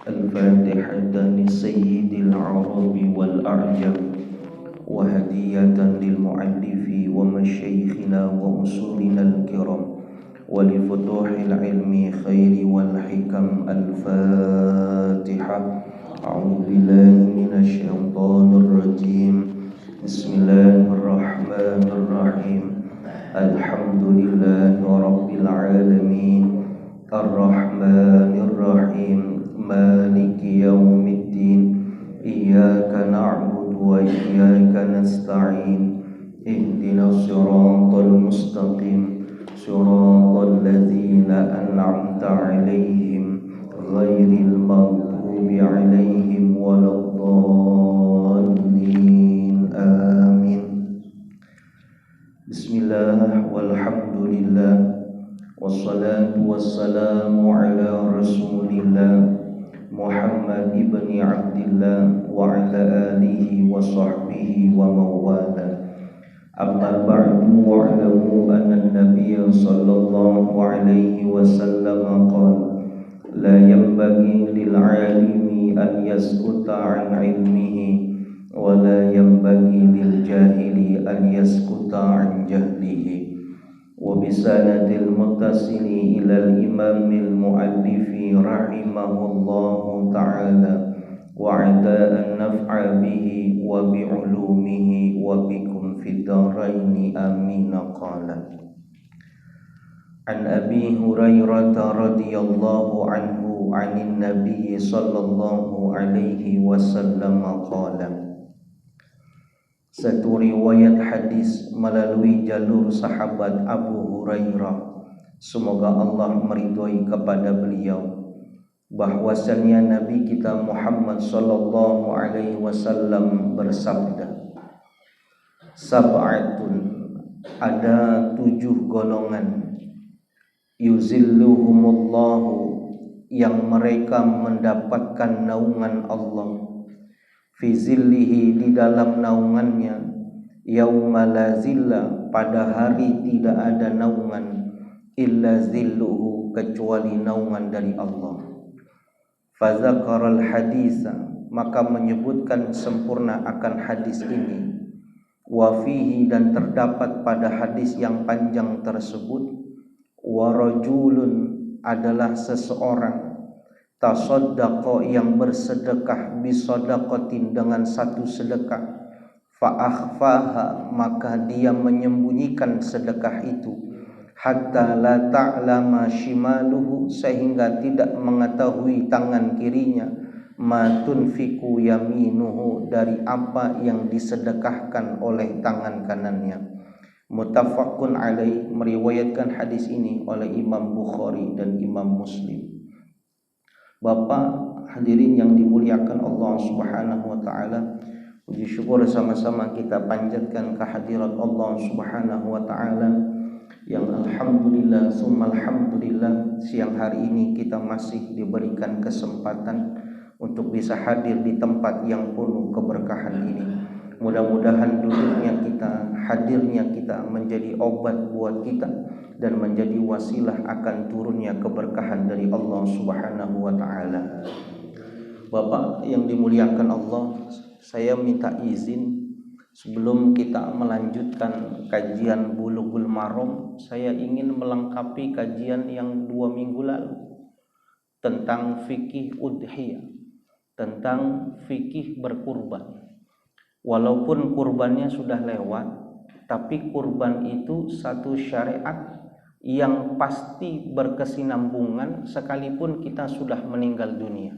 الفاتحة لسيد العرب والأعجم وهدية للمؤلف ومشايخنا وأصولنا الكرام ولفتوح العلم خير والحكم الفاتحة. أعوذ بالله من الشيطان الرجيم. بسم الله الرحمن الرحيم. الحمد لله رب العالمين الرحمن الرحيم مالك يوم الدين إياك نعبد وإياك نستعين اهدنا الصراط المستقيم صراط الذين أنعمت عليهم غير المغضوب عليهم ولا الضالين آمين. بسم الله والحمد لله والصلاة والسلام على رسول الله محمد بن عبد الله وعلى آله وصحبه ومن والاه. أما بعد واعلموا أن النبي صلى الله عليه وسلم قال: لا ينبغي للعالم أن يسكت عن علمه ولا ينبغي للجاهل أن يسكت عن جهله. وبسند المتصل إلى الإمام المؤلف رحمه الله تعالى وعدا النفع به وبعلومه وبكم في الدارين آمين. قال: عن أبي هريرة رضي الله عنه عن النبي صلى الله عليه وسلم قال. Satu riwayat hadis melalui jalur sahabat Abu Hurairah, semoga Allah meridhoi kepada beliau, bahwasannya Nabi kita Muhammad sallallahu alaihi wasallam bersabda, sab'atun, ada 7 golongan, yuzilluhumullahu, yang mereka mendapatkan naungan Allah, fi zillihi, di dalam naungannya, yauma la zilla, pada hari tidak ada naungan, illa zilluhu, kecuali naungan dari Allah. Fazakaral hadisa, maka menyebutkan sempurna akan hadis ini. Wa fihi, dan terdapat pada hadis yang panjang tersebut, wa rajulun, adalah seseorang, tasaddaqa, yang bersedekah, bisadaqatin, dengan satu sedekah, fa'akhfaha, maka dia menyembunyikan sedekah itu, hatta la ta'lama shimaluhu, sehingga tidak mengetahui tangan kirinya, ma tunfiku yaminuhu, dari apa yang disedekahkan oleh tangan kanannya. Muttafaqun alaih, meriwayatkan hadis ini oleh Imam Bukhari dan Imam Muslim. Bapak hadirin yang dimuliakan Allah Subhanahu wa taala, puji syukur sama-sama kita panjatkan kehadirat Allah Subhanahu wa taala yang alhamdulillah summa alhamdulillah, siang hari ini kita masih diberikan kesempatan untuk bisa hadir di tempat yang penuh keberkahan ini. Mudah-mudahan duduknya kita, hadirnya kita menjadi obat buat kita dan menjadi wasilah akan turunnya keberkahan dari Allah Subhanahu wa taala. Bapak yang dimuliakan Allah, saya minta izin sebelum kita melanjutkan kajian Bulughul Maram, saya ingin melengkapi kajian yang 2 minggu lalu tentang fikih udhiyah, tentang fikih berkurban. Walaupun kurbannya sudah lewat, tapi kurban itu satu syariat yang pasti berkesinambungan sekalipun kita sudah meninggal dunia.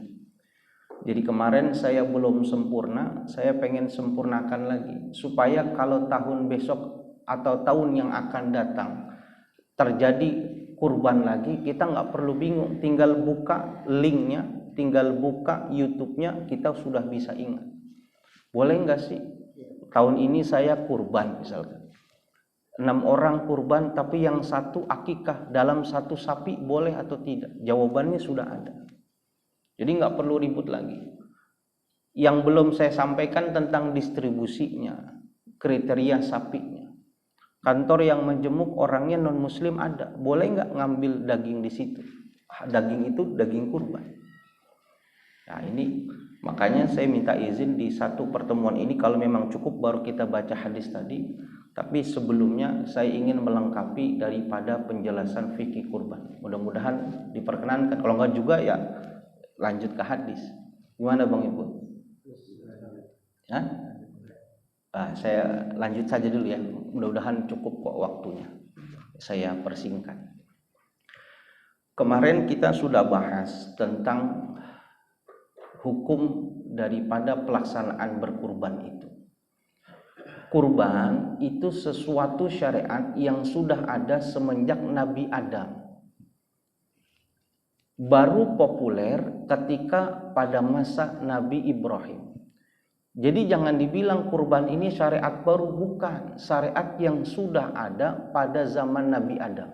Jadi kemarin saya belum sempurna, saya pengen sempurnakan lagi supaya kalau tahun besok atau tahun yang akan datang terjadi kurban lagi, kita nggak perlu bingung, tinggal buka linknya, tinggal buka YouTube-nya, kita sudah bisa ingat. Boleh nggak sih tahun ini saya kurban misalkan 6 orang kurban, tapi yang satu akikah dalam satu sapi, boleh atau tidak? Jawabannya sudah ada. Jadi nggak perlu ribut lagi. Yang belum saya sampaikan tentang distribusinya, kriteria sapinya. Kantor yang menjemuk orangnya non muslim ada, boleh nggak ngambil daging di situ? daging itu daging kurban. Nah ini makanya saya minta izin di satu pertemuan ini, kalau memang cukup baru kita baca hadis tadi. Tapi sebelumnya saya ingin melengkapi daripada penjelasan fikih kurban. Mudah-mudahan diperkenankan. Kalau enggak juga ya lanjut ke hadis. Gimana Bang Ibu? Saya lanjut saja dulu ya. Mudah-mudahan cukup kok waktunya. Saya persingkat. Kemarin kita sudah bahas tentang hukum daripada pelaksanaan berkurban itu. Kurban itu sesuatu syariat yang sudah ada semenjak Nabi Adam. Baru populer ketika pada masa Nabi Ibrahim. Jadi jangan dibilang kurban ini syariat baru, bukan. Syariat yang sudah ada pada zaman Nabi Adam.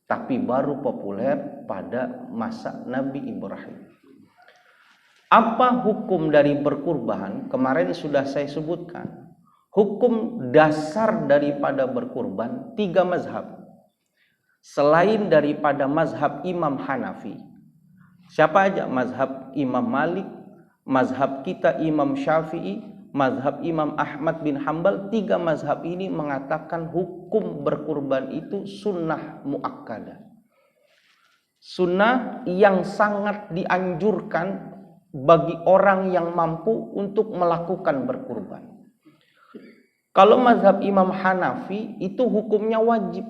Tapi baru populer pada masa Nabi Ibrahim. Apa hukum dari berkurban? Kemarin sudah saya sebutkan. Hukum dasar daripada berkurban 3 mazhab. Selain daripada mazhab Imam Hanafi. Siapa aja? Mazhab Imam Malik, mazhab kita Imam Syafi'i, mazhab Imam Ahmad bin Hambal. 3 mazhab ini mengatakan hukum berkurban itu sunnah muakkadah. Sunnah yang sangat dianjurkan bagi orang yang mampu untuk melakukan berkurban. Kalau mazhab Imam Hanafi itu hukumnya wajib.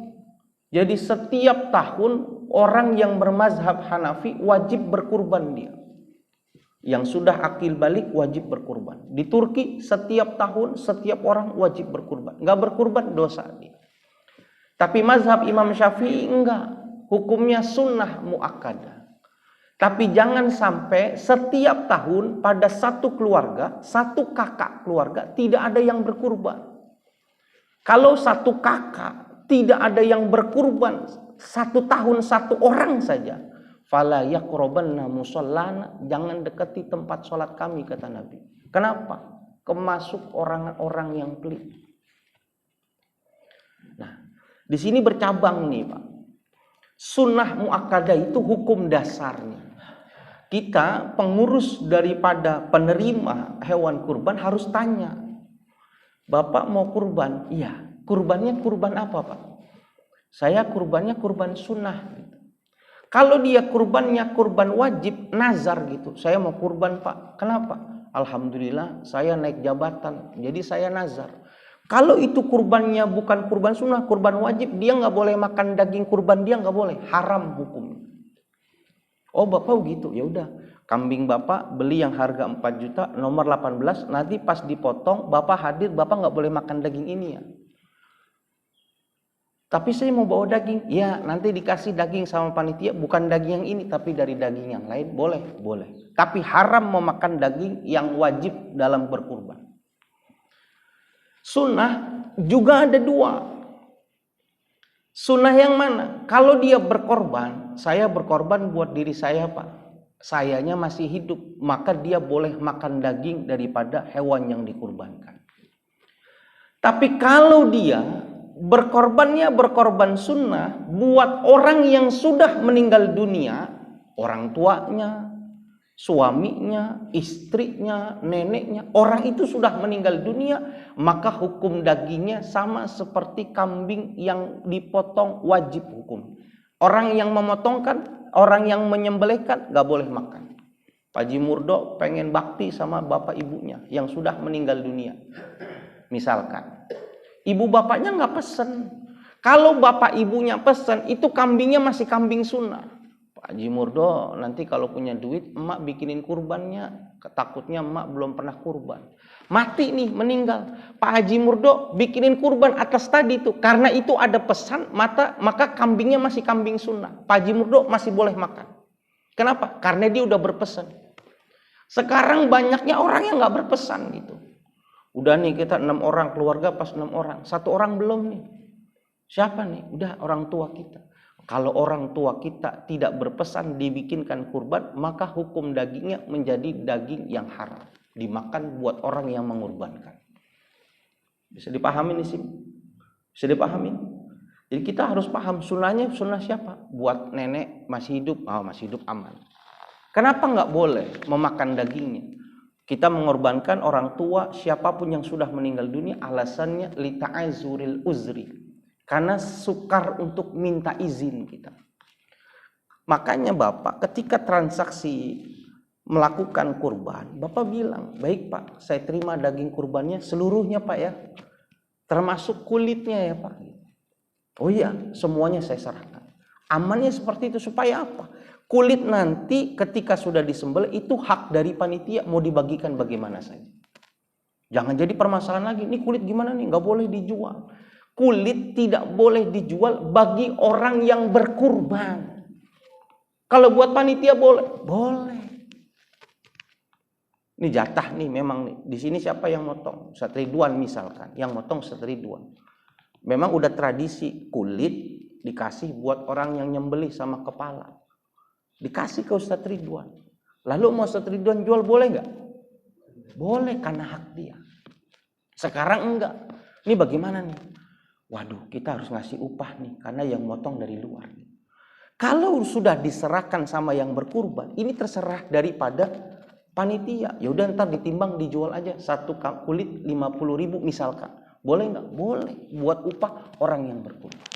Jadi setiap tahun orang yang bermazhab Hanafi wajib berkurban dia. Yang sudah akil balik wajib berkurban. Di Turki setiap tahun setiap orang wajib berkurban. Enggak berkurban dosa dia. Tapi mazhab Imam Syafi'i enggak. Hukumnya sunnah muakkadah. Tapi jangan sampai setiap tahun pada satu keluarga, satu kakak keluarga tidak ada yang berkurban. Kalau satu kakak tidak ada yang berkurban, satu tahun satu orang saja, fala yaqrabanna musallana, jangan dekati tempat sholat kami, kata Nabi. Kenapa? Kemasuk orang-orang yang pelit. Nah, di sini bercabang nih Pak. Sunnah muakkadah itu hukum dasarnya. Kita pengurus daripada penerima hewan kurban harus tanya, Bapak mau kurban? Iya. Kurbannya kurban apa Pak? Saya kurbannya kurban sunnah. Kalau dia kurbannya kurban wajib, nazar gitu. Saya mau kurban Pak. Kenapa? Alhamdulillah saya naik jabatan. Jadi saya nazar. Kalau itu kurbannya bukan kurban sunnah, kurban wajib, dia nggak boleh makan daging kurban, dia nggak boleh. Haram hukumnya. Oh Bapak gitu, ya udah. Kambing Bapak beli yang harga 4 juta, nomor 18, nanti pas dipotong, Bapak hadir, Bapak nggak boleh makan daging ini ya. Tapi saya mau bawa daging, ya nanti dikasih daging sama panitia, bukan daging yang ini, tapi dari daging yang lain, boleh, boleh. Tapi haram memakan daging yang wajib dalam berkurban. Sunnah juga ada 2. Sunnah yang mana? Kalau dia berkorban, saya berkorban buat diri saya Pak. Sayanya masih hidup, maka dia boleh makan daging daripada hewan yang dikurbankan. Tapi kalau dia berkorbannya berkorban sunnah buat orang yang sudah meninggal dunia, orang tuanya, suaminya, istrinya, neneknya, orang itu sudah meninggal dunia, maka hukum dagingnya sama seperti kambing yang dipotong, wajib hukum. Orang yang memotongkan, orang yang menyembelihkan gak boleh makan. Pak Haji Murdo pengen bakti sama bapak ibunya yang sudah meninggal dunia. Misalkan ibu bapaknya gak pesen. Kalau bapak ibunya pesen, itu kambingnya masih kambing sunnah. Pak Haji Murdo nanti kalau punya duit, emak bikinin kurbannya. Takutnya emak belum pernah kurban. Mati nih, meninggal. Pak Haji Murdo bikinin kurban atas tadi tuh. Karena itu ada pesan, maka kambingnya masih kambing sunnah. Pak Haji Murdo masih boleh makan. Kenapa? Karena dia udah berpesan. Sekarang banyaknya orang yang gak berpesan gitu. Udah nih kita 6 orang, keluarga pas 6 orang. 1 orang belum nih. Siapa nih? Udah orang tua kita. Kalau orang tua kita tidak berpesan dibikinkan kurban, maka hukum dagingnya menjadi daging yang haram. Dimakan buat orang yang mengorbankan. Bisa dipahami nih sih? Bisa dipahami? Jadi kita harus paham sunnahnya sunnah siapa? Buat nenek masih hidup, masih hidup aman. Kenapa nggak boleh memakan dagingnya? Kita mengorbankan orang tua siapapun yang sudah meninggal dunia, alasannya lita'azuril uzri, karena sukar untuk minta izin kita. Makanya Bapak ketika transaksi melakukan kurban, Bapak bilang, baik Pak, saya terima daging kurbannya seluruhnya Pak ya, termasuk kulitnya ya Pak. Oh iya, semuanya saya serahkan. Amannya seperti itu supaya apa? Kulit nanti ketika sudah disembelih itu hak dari panitia, mau dibagikan bagaimana saja. Jangan jadi permasalahan lagi, ini kulit gimana nih, nggak boleh dijual. Kulit tidak boleh dijual bagi orang yang berkurban. Kalau buat panitia boleh, boleh. Ini jatah nih memang nih. Di sini siapa yang motong? Ustaz Ridwan misalkan, yang motong Ustaz Ridwan. Memang udah tradisi kulit dikasih buat orang yang nyembelih sama kepala. Dikasih ke Ustaz Ridwan. Lalu mau Ustaz Ridwan jual boleh nggak? Boleh karena hak dia. Sekarang enggak. Ini bagaimana nih? Waduh, kita harus ngasih upah nih karena yang motong dari luar. Kalau sudah diserahkan sama yang berkurban, ini terserah daripada panitia. Ya udah ntar ditimbang dijual aja satu kulit 50.000 misalkan. Boleh nggak? Boleh. Buat upah orang yang berkurban.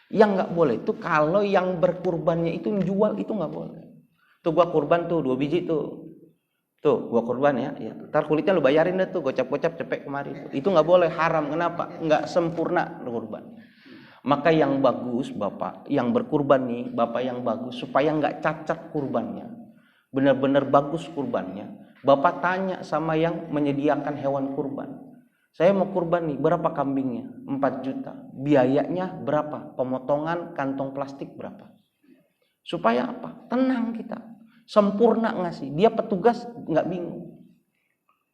Yang nggak boleh itu kalau yang berkurbannya itu jual, itu nggak boleh. Tuh gua kurban tuh 2 biji tuh. Tuh gua kurban ya. Ntar kulitnya lu bayarin deh tuh, gocap-gocap cepet kemari. Itu nggak boleh, haram. Kenapa? Nggak sempurna kurban. Maka yang bagus Bapak, yang berkurban nih, Bapak yang bagus supaya nggak cacat kurbannya. Benar-benar bagus kurbannya. Bapak tanya sama yang menyediakan hewan kurban. Saya mau kurban nih, berapa kambingnya? 4 juta. Biayanya berapa? Pemotongan kantong plastik berapa? Supaya apa? Tenang kita. Sempurna ngasih. Dia petugas nggak bingung.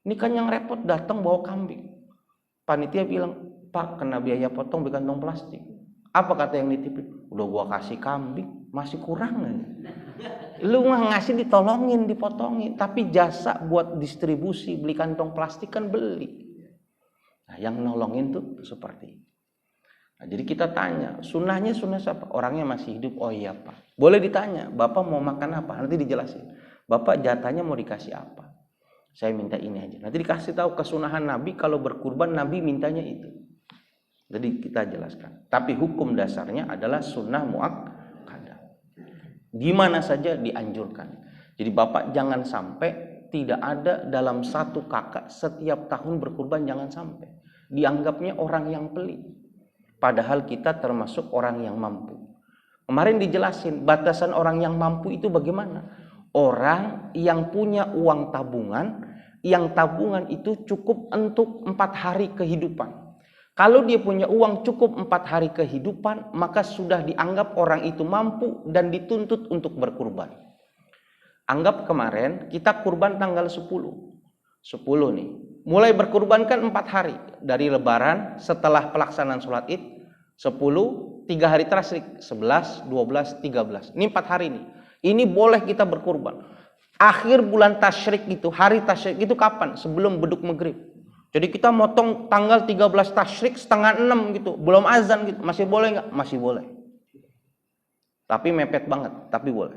Ini kan yang repot datang bawa kambing. Panitia bilang, Pak kena biaya potong di kantong plastik. Apa kata yang nitipin? Udah gua kasih kambing, masih kurang aja. Lu ngasih ditolongin, dipotongin. Tapi jasa buat distribusi, beli kantong plastik kan beli. Nah, yang nolongin tuh seperti itu. Nah, jadi kita tanya, sunnahnya sunnah siapa? Orangnya masih hidup. Oh iya Pak. Boleh ditanya, Bapak mau makan apa? Nanti dijelasin. Bapak jatahnya mau dikasih apa? Saya minta ini aja. Nanti dikasih tahu kesunahan Nabi, kalau berkurban Nabi mintanya itu. Jadi kita jelaskan. Tapi hukum dasarnya adalah sunnah muakkadah. Gimana saja dianjurkan. Jadi Bapak jangan sampai tidak ada dalam satu kakak setiap tahun berkurban, jangan sampai. Dianggapnya orang yang pelit. Padahal kita termasuk orang yang mampu. Kemarin dijelasin batasan orang yang mampu itu bagaimana. Orang yang punya uang tabungan, yang tabungan itu cukup untuk 4 hari kehidupan. Kalau dia punya uang cukup 4 hari kehidupan, maka sudah dianggap orang itu mampu dan dituntut untuk berkurban. Anggap kemarin kita kurban tanggal 10 nih. Mulai berkurban kan 4 hari. Dari lebaran setelah pelaksanaan sholat id 10, 3 hari terakhir 11, 12, 13. Ini 4 hari nih. Ini boleh kita berkurban. Akhir bulan tasyrik itu, hari tasyrik itu kapan? Sebelum beduk maghrib. Jadi kita motong tanggal 13 tasyrik setengah 6 gitu. Belum azan gitu. Masih boleh nggak? Masih boleh. Tapi mepet banget, tapi boleh.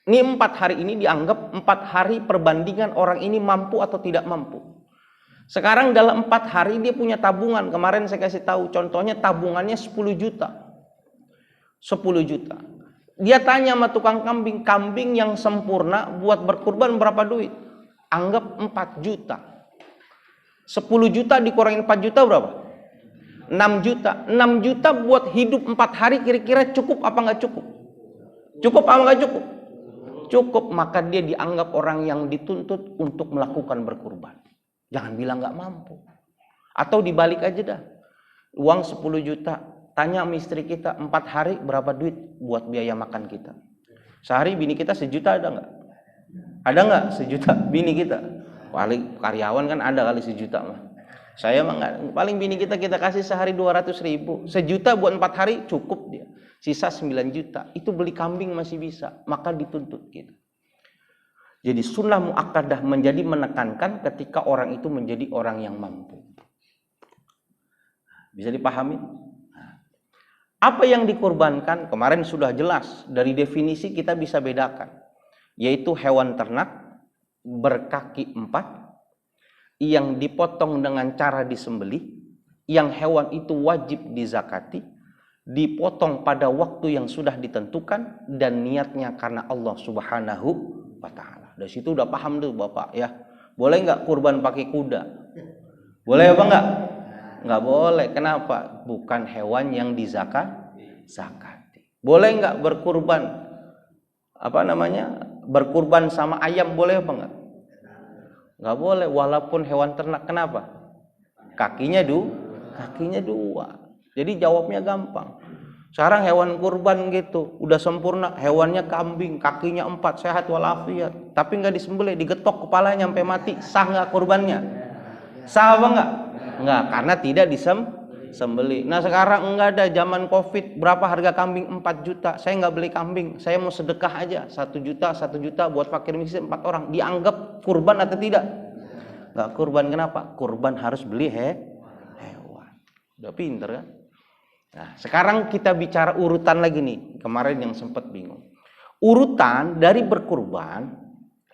Ini 4 hari ini dianggap 4 hari perbandingan orang ini mampu atau tidak mampu. Sekarang dalam 4 hari dia punya tabungan. Kemarin saya kasih tahu contohnya tabungannya 10 juta. 10 juta. Dia tanya sama tukang kambing, kambing yang sempurna buat berkurban berapa duit? Anggap 4 juta. 10 juta dikurangin 4 juta berapa? 6 juta. 6 juta buat hidup 4 hari kira-kira cukup apa nggak cukup? Cukup apa nggak cukup? Cukup, maka dia dianggap orang yang dituntut untuk melakukan berkurban. Jangan bilang nggak mampu. Atau dibalik aja dah. Uang 10 juta. Tanya sama istri kita 4 hari berapa duit buat biaya makan kita. Sehari bini kita 1 juta ada nggak? Ada nggak 1 juta bini kita? Paling karyawan kan ada kali 1 juta mah. Saya mah nggak. Paling bini kita kasih sehari 200.000. 1 juta buat 4 hari cukup dia. Sisa 9 juta. Itu beli kambing masih bisa. Maka dituntut gitu. Jadi sunnah muakkadah menjadi menekankan ketika orang itu menjadi orang yang mampu. Bisa dipahami? Apa yang dikurbankan? Kemarin sudah jelas, dari definisi kita bisa bedakan, yaitu hewan ternak berkaki 4 yang dipotong dengan cara disembelih, yang hewan itu wajib dizakati, dipotong pada waktu yang sudah ditentukan, dan niatnya karena Allah Subhanahu wa Ta'ala. Dari situ udah paham tuh Bapak ya. Boleh nggak kurban pakai kuda? Boleh apa nggak? Nggak boleh. Kenapa? Bukan hewan yang zakati. Boleh nggak berkurban? Berkurban sama ayam boleh apa nggak? Nggak boleh. Walaupun hewan ternak. Kenapa? Kakinya 2. Jadi jawabnya gampang. Sekarang hewan kurban gitu, udah sempurna. Hewannya kambing, kakinya 4, sehat walafiat. Tapi nggak disembelih, digetok kepalanya sampai mati. Sah nggak kurbannya? Sah apa nggak? Nggak, karena tidak disembelih. Nah sekarang enggak ada, zaman COVID, berapa harga kambing? 4 juta. Saya nggak beli kambing, saya mau sedekah aja 1 juta buat fakir miskin 4 orang. Dianggap kurban atau tidak? Nggak kurban. Kenapa? Kurban harus beli hewan. Udah pinter kan? Nah sekarang kita bicara urutan lagi nih. Kemarin yang sempat bingung. Urutan dari berkurban,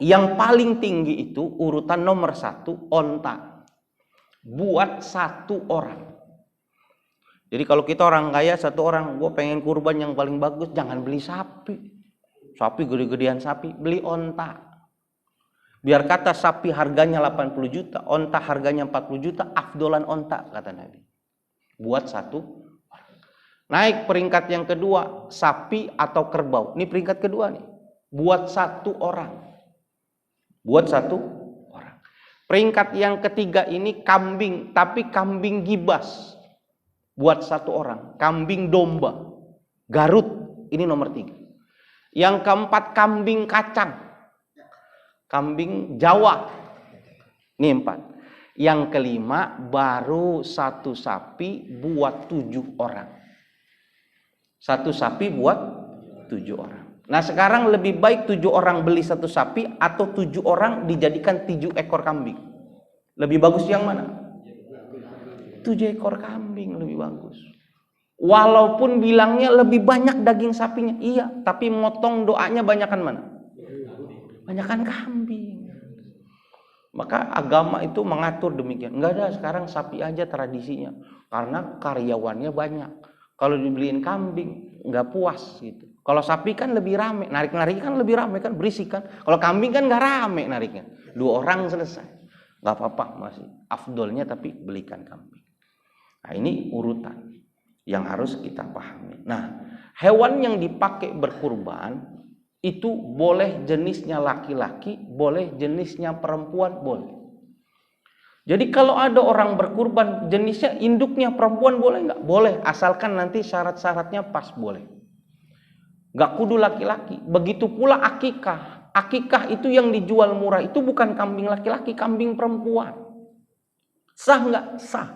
yang paling tinggi itu urutan nomor 1 onta. Buat 1 orang. Jadi kalau kita orang kaya, 1 orang, gue pengen kurban yang paling bagus, jangan beli sapi. Sapi gede-gedean sapi, beli onta. Biar kata sapi harganya 80 juta, onta harganya 40 juta, afdolan onta kata Nabi. Buat 1 orang. Naik peringkat yang kedua, sapi atau kerbau. Ini peringkat kedua nih. Buat 1 orang. Buat 1 orang. Peringkat yang ketiga ini kambing, tapi kambing gibas. Buat 1 orang. Kambing domba. Garut. Ini nomor 3. Yang keempat kambing kacang. Kambing Jawa. Ini 4. Yang kelima baru 1 sapi buat 7 orang. 1 sapi buat 7 orang. Nah sekarang lebih baik 7 orang beli 1 sapi atau 7 orang dijadikan 7 ekor kambing? Lebih bagus yang mana? 7 ekor kambing lebih bagus. Walaupun bilangnya lebih banyak daging sapinya, iya, tapi motong doanya banyakan mana? Banyakan kambing. Maka agama itu mengatur demikian. Enggak ada, sekarang sapi aja tradisinya. Karena karyawannya banyak. Kalau dibeliin kambing nggak puas gitu. Kalau sapi kan lebih rame, narik-narik kan lebih rame kan, berisik kan. Kalau kambing kan nggak rame nariknya, 2 orang selesai, nggak apa-apa masih. Afdolnya tapi belikan kambing. Nah ini urutan yang harus kita pahami. Nah hewan yang dipakai berkurban itu boleh jenisnya laki-laki, boleh jenisnya perempuan, boleh. Jadi kalau ada orang berkurban jenisnya induknya perempuan boleh nggak? Boleh, asalkan nanti syarat-syaratnya pas, boleh. Nggak kudu laki-laki. Begitu pula akikah. Akikah itu yang dijual murah itu bukan kambing laki-laki, kambing perempuan. Sah nggak? Sah.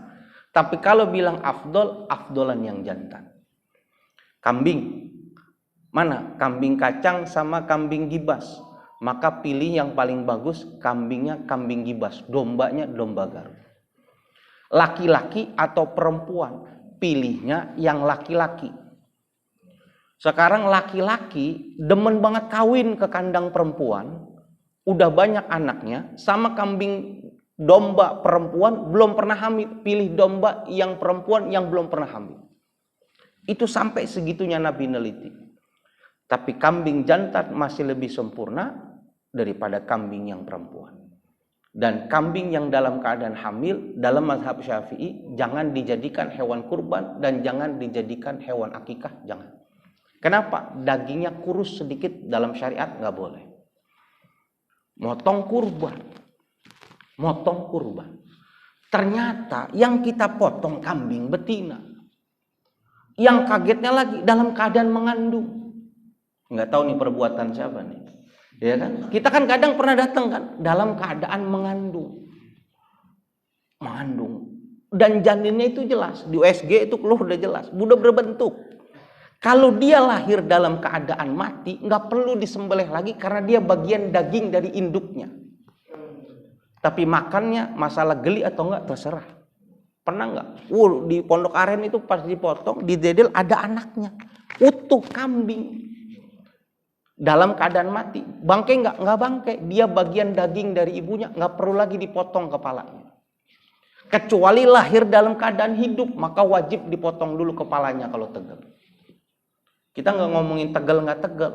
Tapi kalau bilang afdol, afdolan yang jantan. Kambing. Mana? Kambing kacang sama kambing gibas. Maka pilih yang paling bagus, kambingnya kambing gibas, dombanya domba Garut. Laki-laki atau perempuan, pilihnya yang laki-laki. Sekarang laki-laki demen banget kawin ke kandang perempuan, udah banyak anaknya, sama kambing domba perempuan belum pernah hamil, pilih domba yang perempuan yang belum pernah hamil. Itu sampai segitunya Nabi neliti. Tapi kambing jantan masih lebih sempurna daripada kambing yang perempuan. Dan kambing yang dalam keadaan hamil dalam mazhab Syafi'i jangan dijadikan hewan kurban dan jangan dijadikan hewan akikah, jangan. Kenapa? Dagingnya kurus sedikit, dalam syariat nggak boleh. Motong kurban. Ternyata yang kita potong kambing betina. Yang kagetnya lagi dalam keadaan mengandung. Nggak tahu nih perbuatan siapa nih, ya kan? Kita kan kadang pernah datang kan dalam keadaan mengandung, dan janinnya itu jelas di USG itu keluar udah jelas, udah berbentuk. Kalau dia lahir dalam keadaan mati, nggak perlu disembelih lagi karena dia bagian daging dari induknya. Tapi makannya masalah geli atau enggak terserah. Pernah nggak? Di Pondok Aren itu pas dipotong, didedel ada anaknya, utuh kambing, dalam keadaan mati. Bangke nggak bangke, dia bagian daging dari ibunya, nggak perlu lagi dipotong kepalanya. Kecuali lahir dalam keadaan hidup, maka wajib dipotong dulu kepalanya kalau tegel. Kita nggak ngomongin tegel nggak tegel,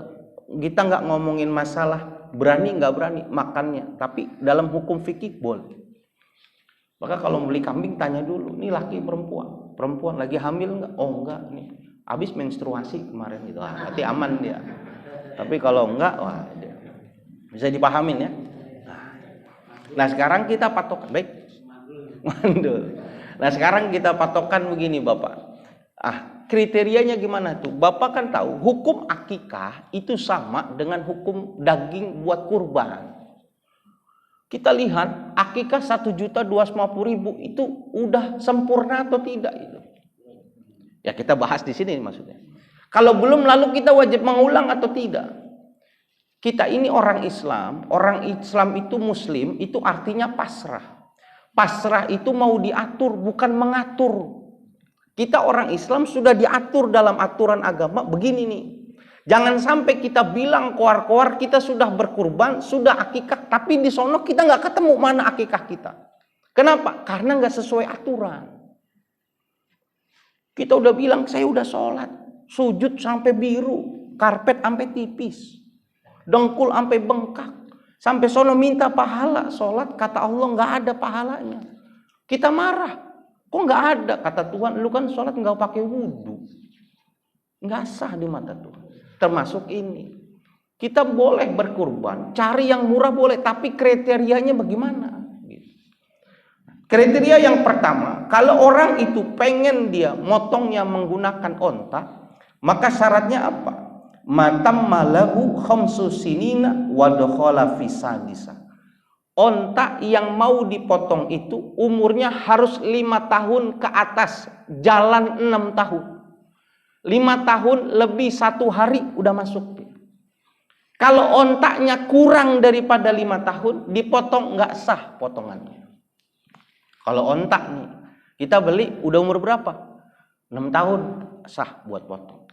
kita nggak ngomongin masalah berani nggak berani makannya, tapi dalam hukum fikih boleh. Maka kalau beli kambing tanya dulu, ini laki perempuan, perempuan lagi hamil nggak? Oh enggak, nih habis menstruasi kemarin gitu, berarti aman dia. Tapi kalau enggak, wah bisa dipahamin ya. Nah sekarang kita patok baik. Mandul. Nah sekarang kita patokan begini Bapak. Kriterianya gimana tuh? Bapak kan tahu hukum akikah itu sama dengan hukum daging buat kurban. Kita lihat akikah 1.250.000 itu udah sempurna atau tidak itu? Ya kita bahas di sini maksudnya. Kalau belum lalu kita wajib mengulang atau tidak? Kita ini orang Islam itu muslim itu artinya pasrah. Pasrah itu mau diatur, bukan mengatur. Kita orang Islam sudah diatur dalam aturan agama begini nih. Jangan sampai kita bilang koar-koar kita sudah berkurban, sudah akikah, tapi di sono kita nggak ketemu mana akikah kita. Kenapa? Karena nggak sesuai aturan. Kita udah bilang saya udah sholat, sujud sampai biru, karpet sampai tipis, dengkul sampai bengkak. Sampai sono minta pahala sholat, kata Allah nggak ada pahalanya. Kita marah, kok nggak ada? Kata Tuhan, lu kan sholat nggak pakai wudhu, nggak sah di mata Tuhan. Termasuk ini, kita boleh berkurban, cari yang murah boleh, tapi kriterianya bagaimana? Kriteria yang pertama, kalau orang itu pengen dia motongnya menggunakan onta, maka syaratnya apa? Matam malahu khamsu sinina wa dakhala fi sadisa. Onta yang mau dipotong itu umurnya harus 5 tahun ke atas, jalan 6 tahun. 5 tahun lebih 1 hari udah masuk. Kalau ontanya kurang daripada 5 tahun, dipotong nggak sah potongannya. Kalau onta nih, kita beli udah umur berapa? 6 tahun sah buat potong.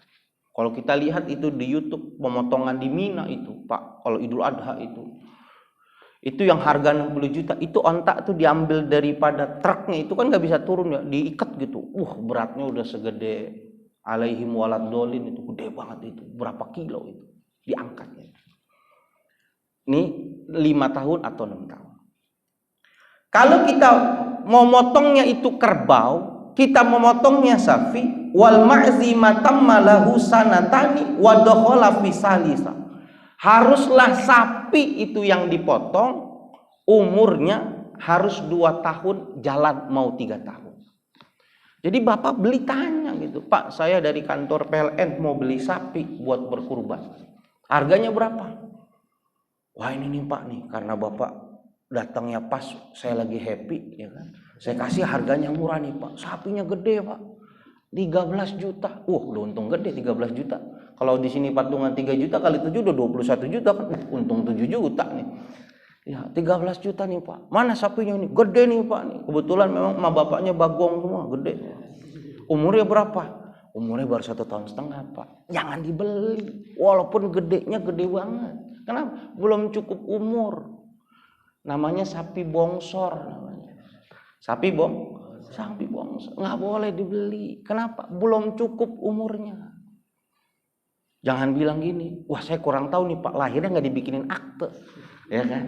Kalau kita lihat itu di YouTube pemotongan di Mina itu, Pak, kalau Idul Adha itu yang harga 60 juta, itu ontak tuh diambil daripada truknya, itu kan nggak bisa turun ya, diikat gitu. Beratnya udah segede alaihim walad dolin, itu gede banget itu, berapa kilo itu diangkatnya. Ini 5 tahun atau 6 tahun. Kalau kita mau motongnya itu kerbau, kita memotongnya sapi, wal ma'zi matamma lahu sanatani wa dakhala fi salisa. Haruslah sapi itu yang dipotong umurnya harus 2 tahun, jalan mau 3 tahun. Jadi Bapak beli tanya gitu, Pak saya dari kantor PLN mau beli sapi buat berkurban, harganya berapa? Wah ini nih Pak nih, karena Bapak datangnya pas saya lagi happy ya kan, saya kasih harganya murah nih Pak, sapinya gede Pak, 13 juta. Udah untung gede 13 juta. Kalau di sini patungan 3 juta kali 7 udah 21 juta kan. Untung 7 juta nih. Ya, 13 juta nih Pak. Mana sapinya nih? Gede nih Pak nih. Kebetulan memang sama bapaknya bagong semua, gede. Umurnya berapa? Umurnya baru 1,5 tahun Pak. Jangan dibeli. Walaupun gedenya gede banget. Kenapa? Belum cukup umur. Namanya sapi bongsor namanya. Sapi bongsor nggak boleh dibeli. Kenapa? Belum cukup umurnya. Jangan bilang gini, wah saya kurang tahu nih Pak, lahirnya nggak dibikinin akte, ya kan?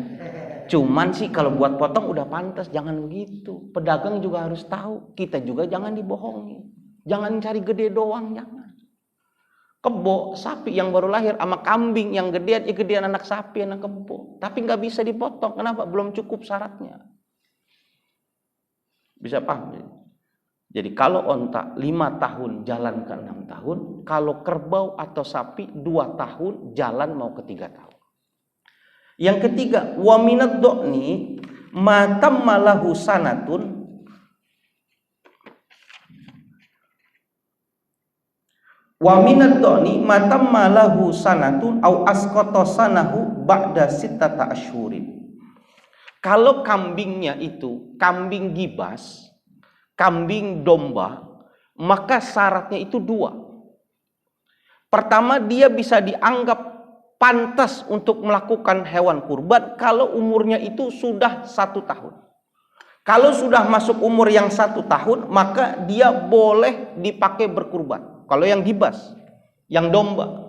Cuman sih kalau buat potong udah pantas, jangan begitu. Pedagang juga harus tahu, kita juga jangan dibohongi. Jangan cari gede doang, jangan. Kebo sapi yang baru lahir sama kambing yang gedean anak sapi, anak kebo, tapi nggak bisa dipotong. Kenapa? Belum cukup syaratnya. Bisa paham? Jadi kalau onta 5 tahun jalan ke 6 tahun, kalau kerbau atau sapi 2 tahun jalan mau ke 3 tahun. Yang ketiga, wa minad do'ni matam malahu sanatun wa minad do'ni matam malahu sanatun au asqata sanahu ba'da sittata asyhurin. Kalau kambingnya itu kambing gibas, kambing, domba, maka syaratnya itu dua. Pertama, dia bisa dianggap pantas untuk melakukan hewan kurban kalau umurnya itu sudah 1 tahun. Kalau sudah masuk umur yang 1 tahun, maka dia boleh dipakai berkurban. Kalau yang gibas, yang domba.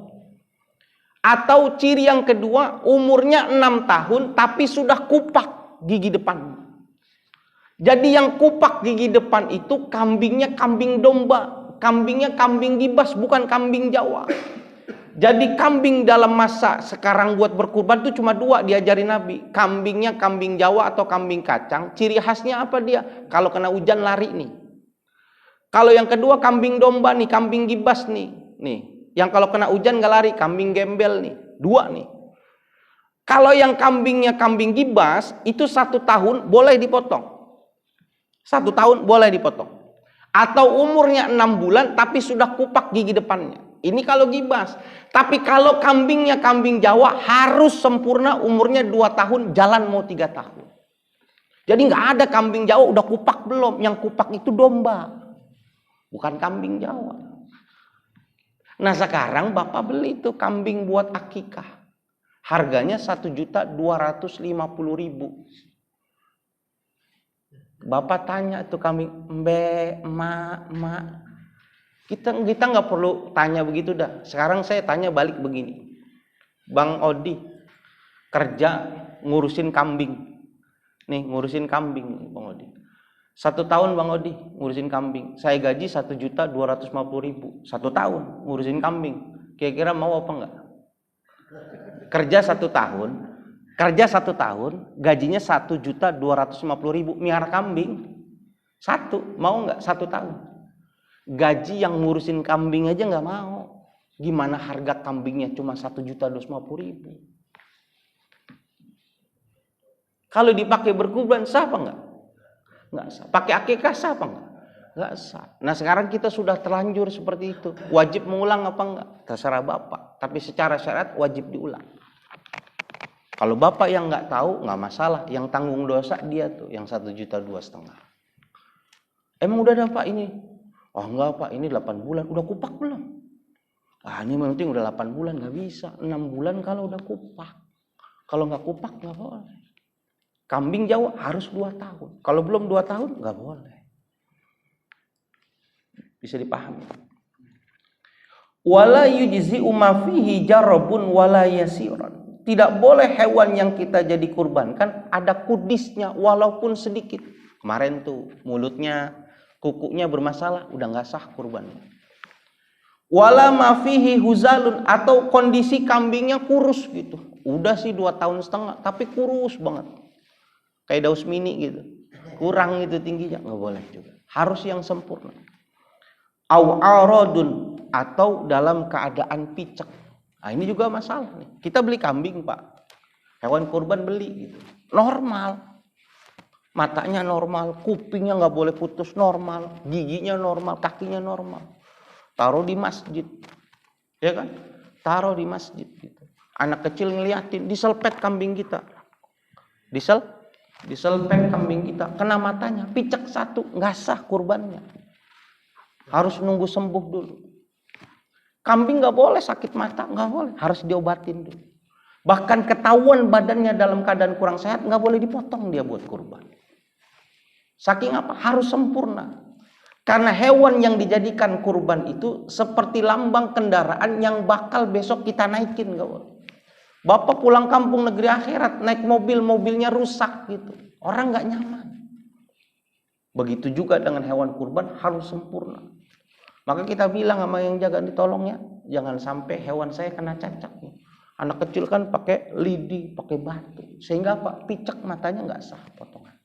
Atau ciri yang kedua, umurnya 6 tahun tapi sudah kupak gigi depan. Jadi yang kupak gigi depan itu kambingnya kambing domba, kambingnya kambing gibas, bukan kambing Jawa. Jadi kambing dalam masa sekarang buat berkurban itu cuma 2 diajari Nabi. Kambingnya kambing Jawa atau kambing kacang. Ciri khasnya apa dia? Kalau kena hujan lari nih. Kalau yang kedua kambing domba nih, kambing gibas nih. Yang kalau kena hujan nggak lari, kambing gembel nih. 2 nih. Kalau yang kambingnya kambing gibas itu 1 tahun boleh dipotong. 1 tahun boleh dipotong. Atau umurnya 6 bulan tapi sudah kupak gigi depannya. Ini kalau gibas. Tapi kalau kambingnya kambing Jawa harus sempurna umurnya 2 tahun, jalan mau 3 tahun. Jadi nggak ada kambing Jawa udah kupak belum. Yang kupak itu domba, bukan kambing Jawa. Nah sekarang bapak beli tuh kambing buat akikah. Harganya 1.250.000. Bapak tanya tuh kambing, Mbak, mak. Kita nggak perlu tanya begitu dah. Sekarang saya tanya balik begini. Bang Odi kerja ngurusin kambing. Nih ngurusin kambing Bang Odi. 1 tahun Bang Odi ngurusin kambing. Saya gaji 1.250.000. 1 tahun ngurusin kambing. Kira-kira mau apa enggak? Kerja 1 tahun, gajinya 1.250.000. Miara kambing. 1, mau enggak 1 tahun? Gaji yang ngurusin kambing aja nggak mau. Gimana harga kambingnya cuma 1.250.000? Kalau dipakai berkurban sah apa enggak? Nggak sah. Pakai akikah sah apa enggak? Nggak sah. Nah sekarang kita sudah terlanjur seperti itu. Wajib mengulang apa enggak? Terserah bapak. Tapi secara syariat wajib diulang. Kalau bapak yang nggak tahu nggak masalah. Yang tanggung dosa dia tuh yang 1.250.000. Emang udah ada pak ini? Oh enggak pak, ini 8 bulan. Udah kupak belum? Ini penting udah 8 bulan. Nggak bisa, 6 bulan kalau udah kupak. Kalau nggak kupak nggak boleh. Kambing Jawa harus 2 tahun. Kalau belum 2 tahun nggak boleh. Bisa dipahami. Wala yujzi'u ma fihi jarabun wala yasiran. Tidak boleh hewan yang kita jadi kurbankan ada kudisnya walaupun sedikit. Kemarin tuh mulutnya, kukunya bermasalah, udah nggak sah kurbannya. Wala ma fihi huzalun, atau kondisi kambingnya kurus gitu. Udah sih 2 tahun setengah tapi kurus banget. Kayak daus mini gitu. Kurang itu tingginya, nggak boleh juga. Harus yang sempurna. Au aradun, atau dalam keadaan picek. Nah ini juga masalah nih. Kita beli kambing pak, hewan kurban beli gitu. Normal. Matanya normal, kupingnya nggak boleh putus normal, giginya normal, kakinya normal. Taruh di masjid, ya kan? Taruh di masjid gitu. Anak kecil ngeliatin, diselpet kambing kita, diselpet kambing kita, kena matanya, picek 1, nggak sah kurbannya. Harus nunggu sembuh dulu. Kambing nggak boleh sakit mata, nggak boleh, harus diobatin dulu. Bahkan ketahuan badannya dalam keadaan kurang sehat, nggak boleh dipotong dia buat kurban. Saking apa? Harus sempurna. Karena hewan yang dijadikan kurban itu seperti lambang kendaraan yang bakal besok kita naikin. Gak boleh. Bapak pulang kampung negeri akhirat, naik mobil, mobilnya rusak gitu. Orang gak nyaman. Begitu juga dengan hewan kurban, harus sempurna. Maka kita bilang sama yang jaga, ditolong ya, jangan sampai hewan saya kena cacat. Anak kecil kan pakai lidi, pakai batu. Sehingga apa? Picek matanya gak sah potongan.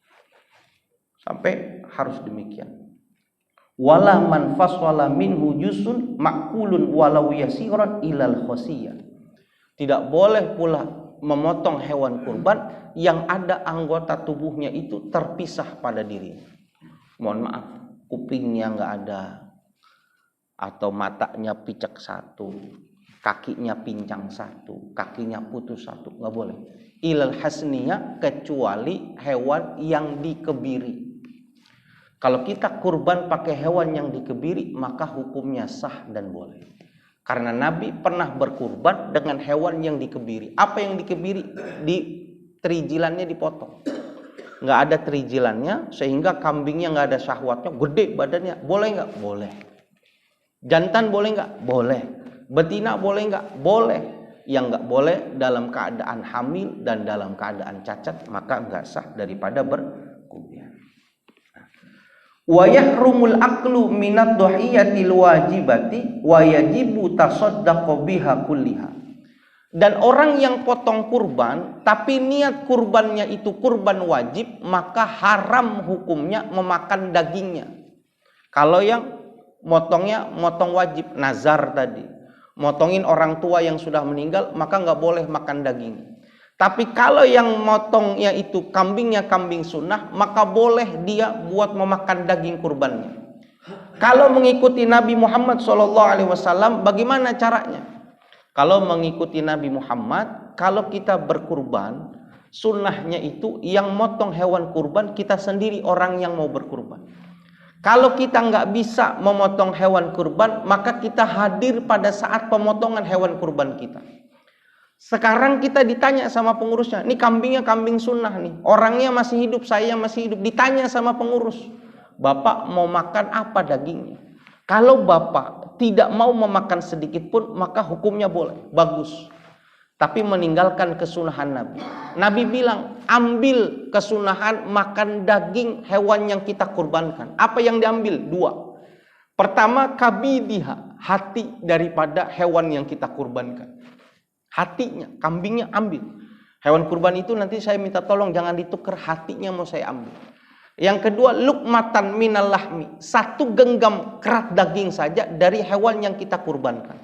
Sampai harus demikian. Wala man faswala minhu jusun makulun walau yasiran ilal khosiyah. Tidak boleh pula memotong hewan kurban yang ada anggota tubuhnya itu terpisah pada dirinya. Mohon maaf, kupingnya nggak ada, atau matanya picek 1, kakinya pincang 1, kakinya putus 1, nggak boleh. Ilal hasniyah, kecuali hewan yang dikebiri. Kalau kita kurban pakai hewan yang dikebiri, maka hukumnya sah dan boleh. Karena Nabi pernah berkurban dengan hewan yang dikebiri. Apa yang dikebiri? Terijilannya dipotong. Nggak ada terijilannya, sehingga kambingnya nggak ada syahwatnya, gede badannya. Boleh nggak? Boleh. Jantan boleh nggak? Boleh. Betina boleh nggak? Boleh. Yang nggak boleh dalam keadaan hamil dan dalam keadaan cacat, maka nggak sah daripada berkurban. Wa yahrumul aklu minad dhahiyatil wajibati wa yajibu tasaddaqu biha kulliha. Dan orang yang potong kurban tapi niat kurbannya itu kurban wajib, maka haram hukumnya memakan dagingnya. Kalau yang motongnya motong wajib, nazar tadi, motongin orang tua yang sudah meninggal, maka nggak boleh makan daging. Tapi kalau yang motongnya itu kambingnya kambing sunnah, maka boleh dia buat memakan daging kurbannya. Kalau mengikuti Nabi Muhammad SAW, bagaimana caranya? Kalau mengikuti Nabi Muhammad, kalau kita berkurban, sunnahnya itu yang motong hewan kurban kita sendiri orang yang mau berkurban. Kalau kita nggak bisa memotong hewan kurban, maka kita hadir pada saat pemotongan hewan kurban kita. Sekarang kita ditanya sama pengurusnya, ini kambingnya kambing sunnah nih, orangnya masih hidup, saya masih hidup. Ditanya sama pengurus, Bapak mau makan apa dagingnya? Kalau Bapak tidak mau memakan sedikit pun, maka hukumnya boleh, bagus. Tapi meninggalkan kesunahan Nabi. Nabi bilang, ambil kesunahan makan daging hewan yang kita kurbankan. Apa yang diambil? 2. Pertama, kabidiha, hati daripada hewan yang kita kurbankan. Hatinya, kambingnya ambil. Hewan kurban itu nanti saya minta tolong jangan ditukar, hatinya mau saya ambil. Yang kedua, lukmatan minal lahmi, 1 genggam kerat daging saja dari hewan yang kita kurbankan.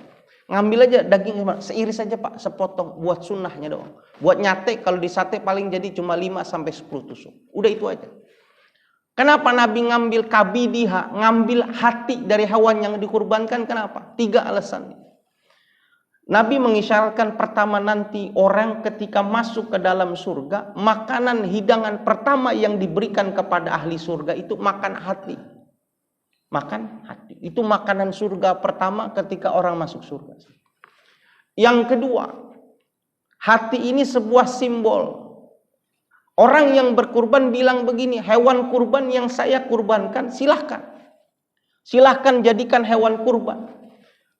Ngambil aja daging hewan, seiris saja Pak, sepotong, buat sunnahnya doang. Buat nyate, kalau di sate paling jadi cuma 5-10 tusuk. Udah itu aja. Kenapa Nabi ngambil kabidiha, ngambil hati dari hewan yang dikurbankan? Kenapa? 3 alasan. Nabi mengisyaratkan pertama nanti orang ketika masuk ke dalam surga, makanan hidangan pertama yang diberikan kepada ahli surga itu makan hati. Makan hati. Itu makanan surga pertama ketika orang masuk surga. Yang kedua, hati ini sebuah simbol. Orang yang berkurban bilang begini, hewan kurban yang saya kurbankan silahkan. Silahkan jadikan hewan kurban.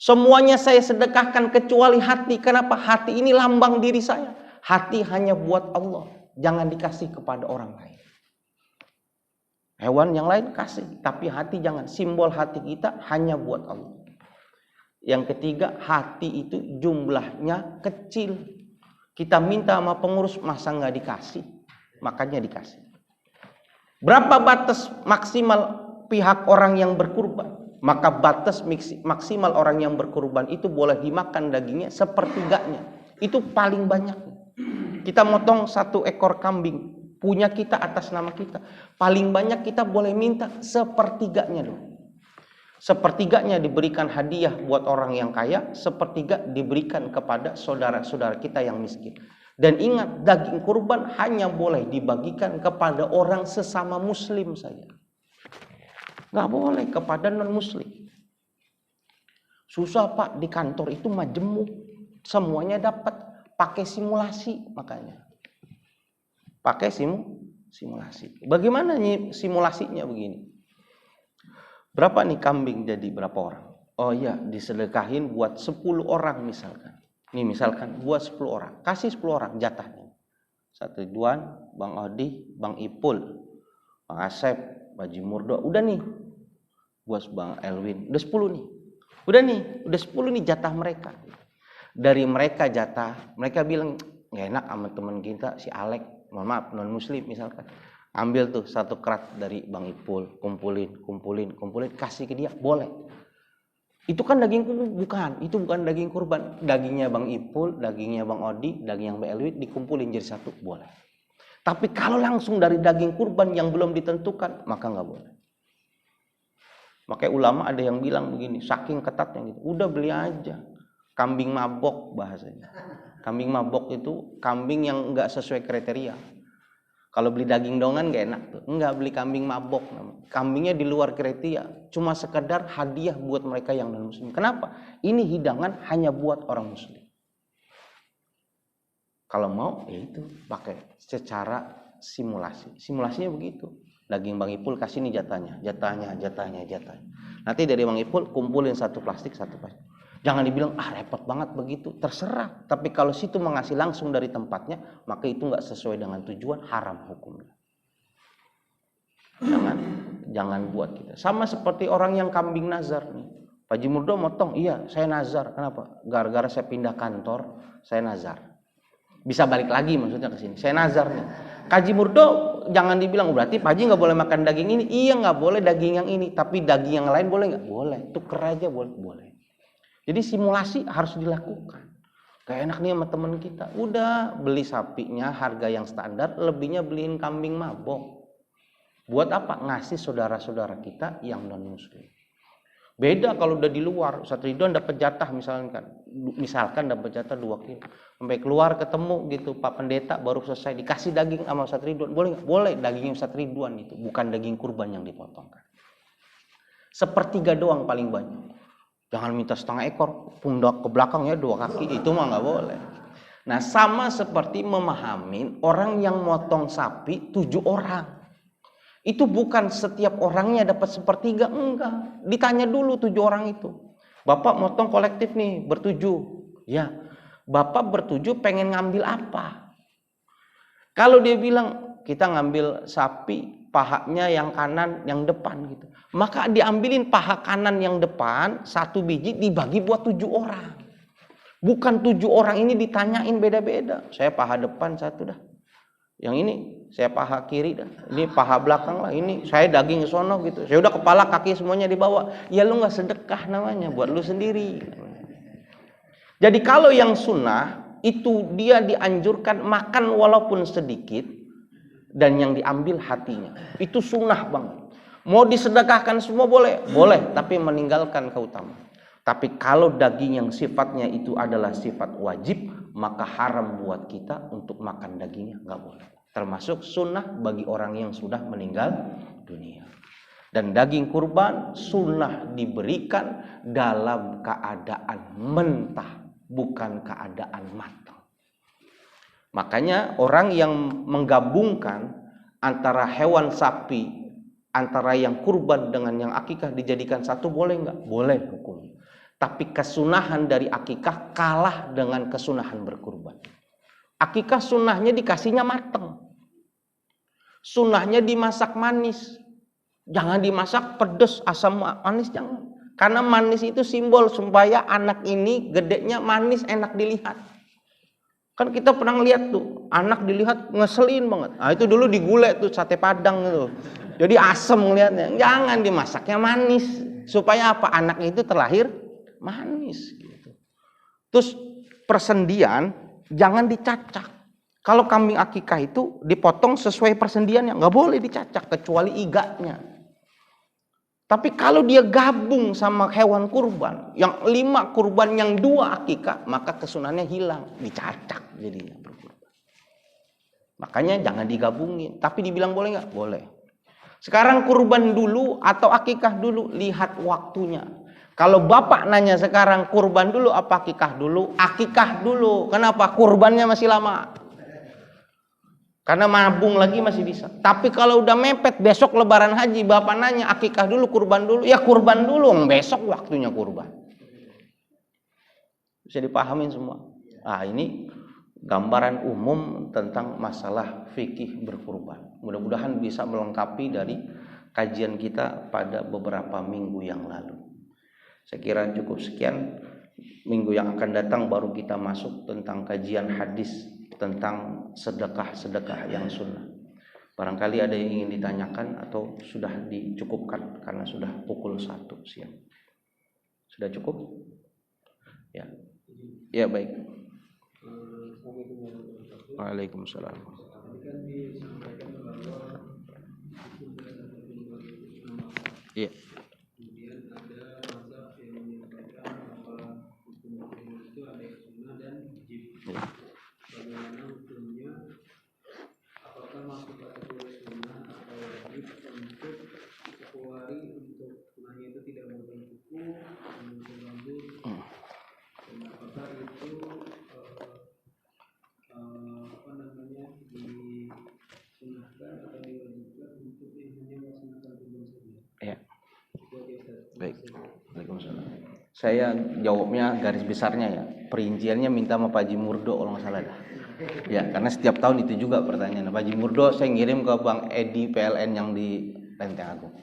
Semuanya saya sedekahkan kecuali hati. Kenapa? Hati ini lambang diri saya. Hati hanya buat Allah. Jangan dikasih kepada orang lain. Hewan yang lain kasih. Tapi hati jangan. Simbol hati kita hanya buat Allah. Yang ketiga, hati itu jumlahnya kecil. Kita minta sama pengurus, masa nggak dikasih? Makanya dikasih. Berapa batas maksimal pihak orang yang berkurban? Maka batas maksimal orang yang berkurban itu boleh dimakan dagingnya sepertiganya. Itu paling banyak. Kita motong 1 ekor kambing, punya kita atas nama kita. Paling banyak kita boleh minta sepertiganya dong. Sepertiganya diberikan hadiah buat orang yang kaya, sepertiga diberikan kepada saudara-saudara kita yang miskin. Dan ingat, daging kurban hanya boleh dibagikan kepada orang sesama muslim saja. Nggak boleh kepada non-muslim. Susah Pak, di kantor itu majemuk. Semuanya dapat. Pakai simulasi makanya. Pakai simulasi. Bagaimana nih simulasinya begini? Berapa nih kambing jadi berapa orang? Oh iya, disedekahin buat 10 orang misalkan. Nih misalkan buat 10 orang. Kasih 10 orang jatahnya. Satu Ridwan, Bang Odi, Bang Ipul, Bang Asep, Baji Murdo. Udah nih. Buat Bang Elwin. Udah 10 nih. Udah 10 nih jatah mereka. Dari mereka jatah, mereka bilang nggak enak sama teman kita si Alek, mohon maaf non muslim misalkan. Ambil tuh 1 kerat dari Bang Ipul, kumpulin, kasih ke dia, boleh. Itu kan daging kurban, bukan. Itu bukan daging kurban. Dagingnya Bang Ipul, dagingnya Bang Odi, daging yang Bang Elwin dikumpulin jadi 1, boleh. Tapi kalau langsung dari daging kurban yang belum ditentukan, maka nggak boleh. Makanya ulama ada yang bilang begini, saking ketatnya gitu, udah beli aja kambing mabok bahasanya. Kambing mabok itu kambing yang nggak sesuai kriteria. Kalau beli daging dongan gak enak tuh. Enggak, beli kambing mabok. Kambingnya di luar kriteria, cuma sekedar hadiah buat mereka yang non muslim. Kenapa? Ini hidangan hanya buat orang muslim. Kalau mau ya itu pakai secara simulasi. Simulasinya begitu. Daging Bang Ipul kasih nih jatahnya. Nanti dari Bang Ipul kumpulin satu plastik. Jangan dibilang repot banget begitu, terserah. Tapi kalau situ mengasih langsung dari tempatnya, maka itu nggak sesuai dengan tujuan, haram hukumnya. Jangan buat kita. Sama seperti orang yang kambing nazar nih. Pak Haji Murdo motong, iya saya nazar. Kenapa? Gara-gara saya pindah kantor, saya nazar. Bisa balik lagi maksudnya ke sini. Saya nazar nih. Pak Haji Murdo jangan dibilang berarti Pak Haji nggak boleh makan daging ini. Iya nggak boleh daging yang ini, tapi daging yang lain boleh nggak? Boleh. Tuker aja boleh. Jadi simulasi harus dilakukan. Kayak enak nih sama teman kita. Udah beli sapinya harga yang standar, lebihnya beliin kambing mabok. Buat apa? Ngasih saudara-saudara kita yang non muslim. Beda kalau udah di luar. Ustaz Ridwan dapat jatah misalkan dapat jatah 2 kilo. Sampai keluar ketemu gitu Pak Pendeta baru selesai dikasih daging sama Ustaz Ridwan. Boleh nggak? Boleh, daging Ustaz Ridwan itu, bukan daging kurban yang dipotongkan. Sepertiga doang paling banyak. Jangan minta setengah ekor, pundak ke belakang ya 2 kaki, itu mah nggak boleh. Nah sama seperti memahamin orang yang motong sapi 7 orang. Itu bukan setiap orangnya dapat sepertiga, enggak. Ditanya dulu 7 orang itu. Bapak motong kolektif nih, ber-7. Ya, Bapak ber-7 pengen ngambil apa? Kalau dia bilang, kita ngambil sapi, pahanya yang kanan, yang depan gitu. Maka diambilin paha kanan yang depan, 1 biji dibagi buat 7 orang. Bukan 7 orang ini ditanyain beda-beda. Saya paha depan 1 dah. Yang ini saya paha kiri dah. Ini paha belakang lah. Ini saya daging sono gitu. Saya udah kepala kaki semuanya dibawa. Ya lu nggak sedekah namanya, buat lu sendiri. Jadi kalau yang sunnah itu dia dianjurkan makan walaupun sedikit dan yang diambil hatinya. Itu sunnah banget. Mau disedekahkan semua boleh, tapi meninggalkan keutamaan. Tapi kalau daging yang sifatnya itu adalah sifat wajib, maka haram buat kita untuk makan dagingnya, nggak boleh. Termasuk sunnah bagi orang yang sudah meninggal dunia. Dan daging kurban sunnah diberikan dalam keadaan mentah, bukan keadaan matang. Makanya orang yang menggabungkan antara hewan sapi, antara yang kurban dengan yang akikah dijadikan satu boleh nggak? Boleh hukumnya. Tapi kesunahan dari akikah kalah dengan kesunahan berkurban. Akikah sunnahnya dikasihnya mateng. Sunnahnya dimasak manis. Jangan dimasak pedes, asam manis, jangan. Karena manis itu simbol supaya anak ini gedenya manis, enak dilihat. Kan kita pernah lihat tuh, anak dilihat ngeselin banget. Nah itu dulu digulai tuh sate Padang tuh. Jadi asem ngelihatnya. Jangan dimasaknya manis. Supaya apa? Anak itu terlahir manis gitu. Terus persendian jangan dicacak. Kalau kambing akikah itu dipotong sesuai persendiannya, nggak boleh dicacak kecuali iganya. Tapi kalau dia gabung sama hewan kurban, yang 5 kurban, yang 2 akikah, maka kesunahnya hilang, dicacak jadinya berkurban. Makanya jangan digabungin. Tapi dibilang boleh nggak? Boleh. Sekarang kurban dulu atau akikah dulu, lihat waktunya. Kalau bapak nanya sekarang kurban dulu apa akikah dulu? Akikah dulu. Kenapa? Kurbannya masih lama. Karena mabung lagi masih bisa. Tapi kalau udah mepet besok lebaran haji, bapak nanya akikah dulu, kurban dulu. Ya kurban dulu, besok waktunya kurban. Bisa dipahamin semua. Nah ini gambaran umum tentang masalah fikih berkurban. Mudah-mudahan bisa melengkapi dari kajian kita pada beberapa minggu yang lalu. Saya kira cukup sekian. Minggu yang akan datang baru kita masuk tentang kajian hadis tentang sedekah-sedekah yang sunnah. Barangkali ada yang ingin ditanyakan atau sudah dicukupkan karena sudah pukul 1 siang. Sudah cukup? Ya. Ya baik. Waalaikumsalam. Iya. Kemudian ada mazhab yang menyampaikan bahwa hukum itu ada yang sunnah dan wajib. Bagaimana hukumnya? Apakah masuk Saya jawabnya garis besarnya ya. Perinciannya minta sama Pak Haji Murdo kalau nggak salah dah. Ya, karena setiap tahun itu juga pertanyaan. Pak Haji Murdo saya ngirim ke Bang Edi PLN yang di Lenteng Agung.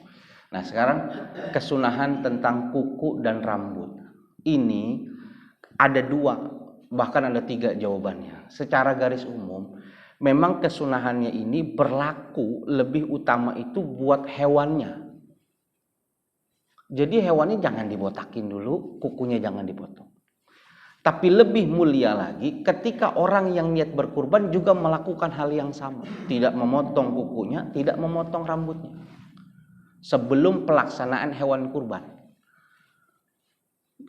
Nah, sekarang kesunahan tentang kuku dan rambut. Ini ada 2, bahkan ada 3 jawabannya. Secara garis umum, memang kesunahannya ini berlaku lebih utama itu buat hewannya. Jadi hewannya jangan dibotakin dulu, kukunya jangan dipotong. Tapi lebih mulia lagi ketika orang yang niat berkurban juga melakukan hal yang sama. Tidak memotong kukunya, tidak memotong rambutnya. Sebelum pelaksanaan hewan kurban.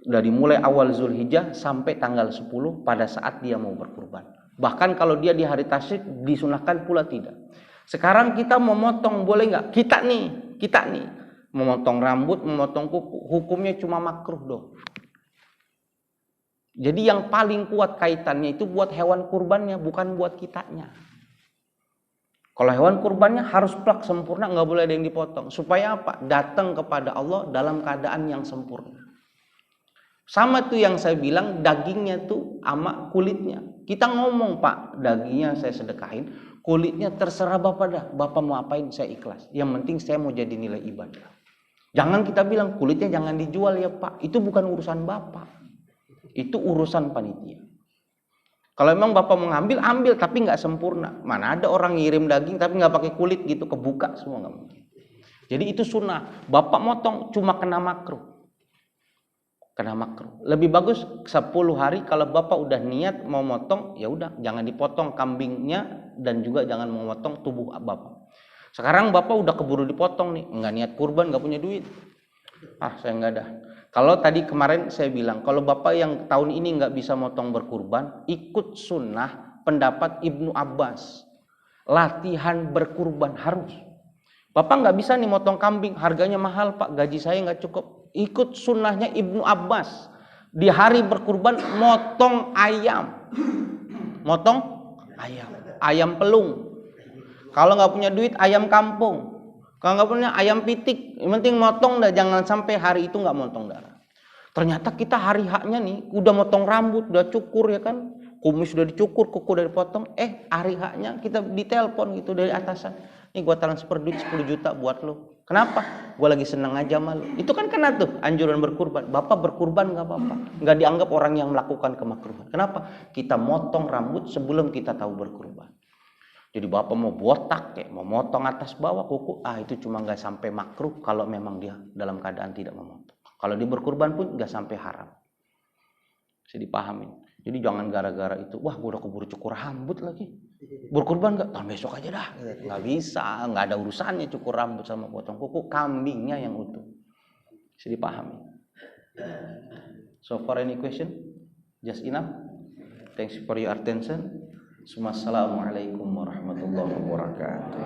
Dari mulai awal Zulhijjah sampai tanggal 10 pada saat dia mau berkurban. Bahkan kalau dia di hari tasyrik disunahkan pula tidak. Sekarang kita memotong boleh nggak? Kita nih. Memotong rambut, memotong kuku, hukumnya cuma makruh dong. Jadi yang paling kuat kaitannya itu buat hewan kurbannya, bukan buat kitanya. Kalau hewan kurbannya harus plak sempurna, nggak boleh ada yang dipotong. Supaya apa? Datang kepada Allah dalam keadaan yang sempurna. Sama tuh yang saya bilang, dagingnya tuh sama kulitnya. Kita ngomong, Pak, dagingnya saya sedekahin, kulitnya terserah Bapak dah. Bapak mau apain, saya ikhlas. Yang penting saya mau jadi nilai ibadah. Jangan kita bilang kulitnya jangan dijual ya Pak. Itu bukan urusan Bapak. Itu urusan panitia. Kalau memang Bapak mau ngambil, ambil tapi nggak sempurna. Mana ada orang ngirim daging tapi nggak pakai kulit gitu, kebuka semua nggak mungkin. Jadi itu sunnah. Bapak motong cuma kena makruh. Lebih bagus 10 hari kalau Bapak udah niat mau motong, ya udah jangan dipotong kambingnya dan juga jangan memotong tubuh Bapak. Sekarang Bapak udah keburu dipotong nih, nggak niat kurban, nggak punya duit. Saya nggak ada. Kalau tadi kemarin saya bilang, kalau Bapak yang tahun ini nggak bisa motong berkurban, ikut sunnah pendapat Ibnu Abbas. Latihan berkurban harus. Bapak nggak bisa nih motong kambing, harganya mahal Pak, gaji saya nggak cukup. Ikut sunnahnya Ibnu Abbas. Di hari berkurban motong ayam. Ayam pelung. Kalau nggak punya duit ayam kampung, kalau nggak punya ayam pitik, yang penting motong dah, jangan sampai hari itu nggak motong darah. Ternyata kita hari haknya nih, udah motong rambut, udah cukur ya kan, kumis udah dicukur, kuku udah dipotong, hari haknya kita ditelepon gitu dari atasan, nih gua transfer duit 10 juta buat lo. Kenapa? Gua lagi seneng aja malu. Itu kan kena tuh anjuran berkurban. Bapak berkurban nggak apa-apa, nggak dianggap orang yang melakukan kemakruhan. Kenapa? Kita motong rambut sebelum kita tahu berkurban. Jadi Bapak mau botak kayak mau motong atas bawah kuku, itu cuma nggak sampai makruh kalau memang dia dalam keadaan tidak memotong. Kalau dia berkurban pun nggak sampai haram. Bisa dipahamin. Jadi jangan gara-gara itu, wah gue udah keburu cukur rambut lagi. Berkurban nggak? Tahun besok aja dah. Nggak bisa, nggak ada urusannya cukur rambut sama potong kuku, kambingnya yang utuh. Bisa dipahami. So far any question? Just enough? Thanks for your attention. Assalamualaikum warahmatullahi wabarakatuh.